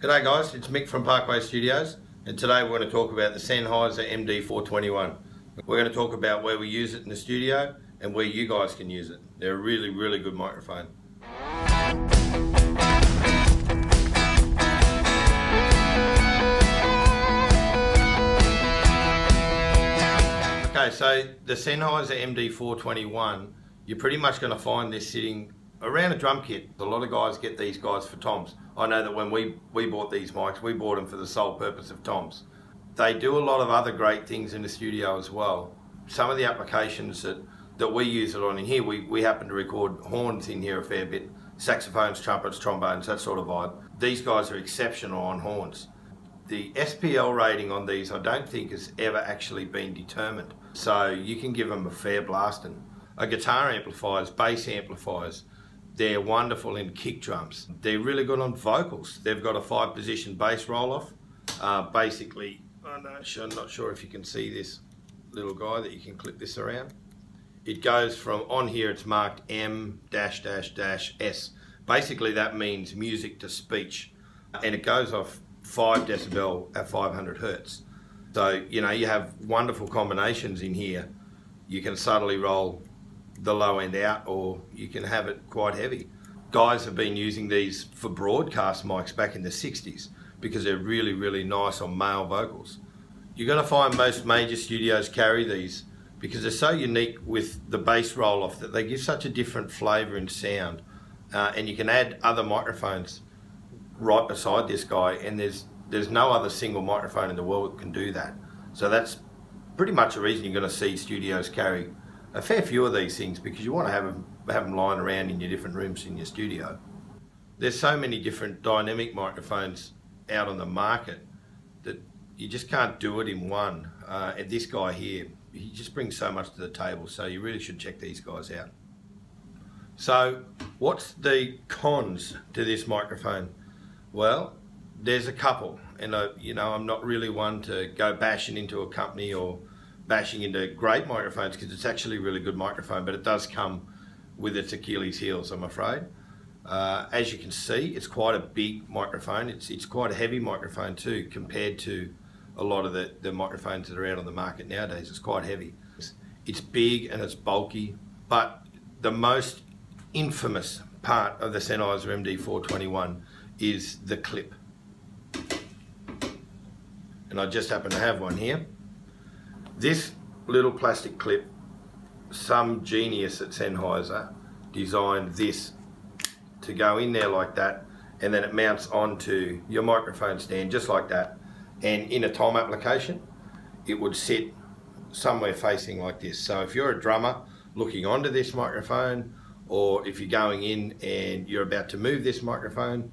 G'day guys, it's Mick from Parkway Studios, and today we're going to talk about the Sennheiser MD421. We're going to talk about where we use it in the studio and where you guys can use it. They're a really good microphone. Okay, so the Sennheiser MD421, you're pretty much going to find this sitting around a drum kit. A lot of guys get these guys for toms. I know that when we bought these mics, we bought them for the sole purpose of toms. They do a lot of other great things in the studio as well. Some of the applications that we use it on in here, we happen to record horns in here a fair bit. Saxophones, trumpets, trombones, that sort of vibe. These guys are exceptional on horns. The SPL rating on these I don't think has ever actually been determined. So you can give them a fair blasting. Guitar amplifiers, bass amplifiers, they're wonderful in kick drums. They're really good on vocals. They've got a 5-position bass roll-off. Basically, I'm not sure if you can see this little guy that you can clip this around. It goes from, on here it's marked M-S. Basically that means music to speech. And it goes off 5 decibel at 500 hertz. So, you know, you have wonderful combinations in here. You can subtly roll the low end out, or you can have it quite heavy. Guys have been using these for broadcast mics back in the 60s because they're really nice on male vocals. You're going to find most major studios carry these because they're so unique with the bass roll-off that they give such a different flavour and sound. And you can add other microphones right beside this guy, and there's no other single microphone in the world that can do that. So that's pretty much the reason you're going to see studios carry a fair few of these things, because you want to have them lying around in your different rooms in your studio. There's so many different dynamic microphones out on the market that you just can't do it in one. And this guy here, he just brings so much to the table, so you really should check these guys out. So what's the cons to this microphone? Well, there's a couple, and you know, I'm not really one to go bashing into a company or bashing into great microphones, because it's actually a really good microphone, but it does come with its Achilles heels, I'm afraid. As you can see, it's quite a big microphone. It's quite a heavy microphone too, compared to a lot of the microphones that are out on the market nowadays. It's quite heavy. It's big and it's bulky, but the most infamous part of the Sennheiser MD421 is the clip. And I just happen to have one here. This little plastic clip, some genius at Sennheiser designed this to go in there like that, and then it mounts onto your microphone stand just like that, and in a tom application it would sit somewhere facing like this. So if you're a drummer looking onto this microphone, or if you're going in and you're about to move this microphone,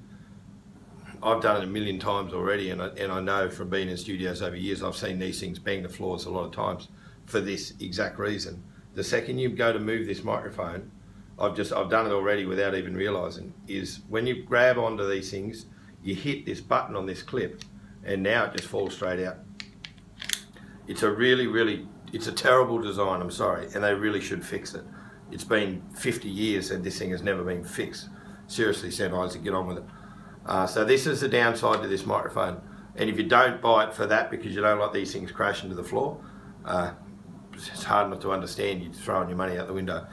I've done it a million times already, and I know from being in studios over years, I've seen these things bang the floors a lot of times for this exact reason. The second you go to move this microphone, I've done it already without even realising, is when you grab onto these things, you hit this button on this clip, and now it just falls straight out. It's a it's a terrible design, I'm sorry, and they really should fix it. It's been 50 years and this thing has never been fixed. Seriously, Sennheiser, get on with it. So this is the downside to this microphone, and if you don't buy it for that because you don't like these things crashing to the floor, it's hard not to understand you throwing your money out the window.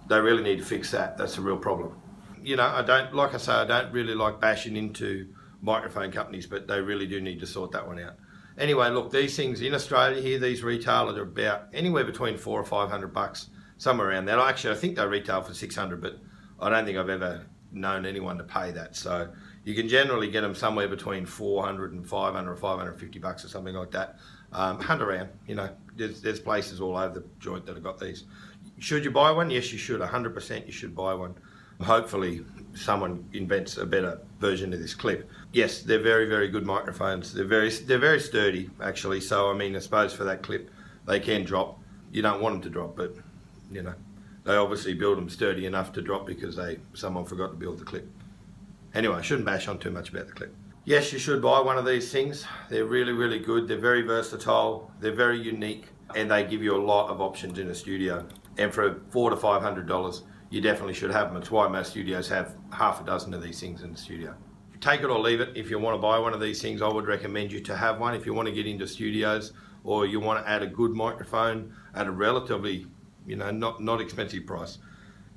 They really need to fix that. That's a real problem. You know, like I say, I don't really like bashing into microphone companies, but they really do need to sort that one out. Anyway, look, these things in Australia here, these retail at about anywhere between $400 or $500, somewhere around that. Actually, I think they retail for $600, but I don't think I've ever known anyone to pay that. So you can generally get them somewhere between $400 and $500 or $550 or something like that. Hunt around, you know, there's places all over the joint that have got these. Should you buy one? Yes, you should. 100% you should buy one. Hopefully someone invents a better version of this clip. Yes, they're very good microphones. They're very sturdy actually. So I mean, I suppose for that clip they can drop. You don't want them to drop, but you know, they obviously build them sturdy enough to drop because someone forgot to build the clip. Anyway, I shouldn't bash on too much about the clip. Yes, you should buy one of these things. They're really good. They're very versatile. They're very unique, and they give you a lot of options in a studio. And for $400 to $500, you definitely should have them. It's why most studios have half a dozen of these things in the studio. take it or leave it. If you want to buy one of these things, I would recommend you to have one. If you want to get into studios, or you want to add a good microphone at a relatively, not expensive price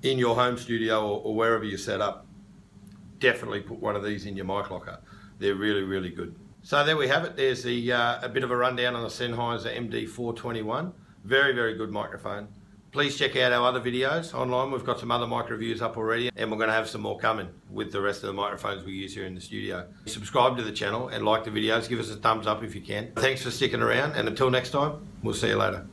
in your home studio or wherever you set up, definitely put one of these in your mic locker. They're really, really good. So there we have it. There's a bit of a rundown on the Sennheiser MD421. Very, very good microphone. Please check out our other videos online. We've got some other mic reviews up already, and we're going to have some more coming with the rest of the microphones we use here in the studio. Subscribe to the channel and like the videos. Give us a thumbs up if you can. Thanks for sticking around, and until next time, we'll see you later.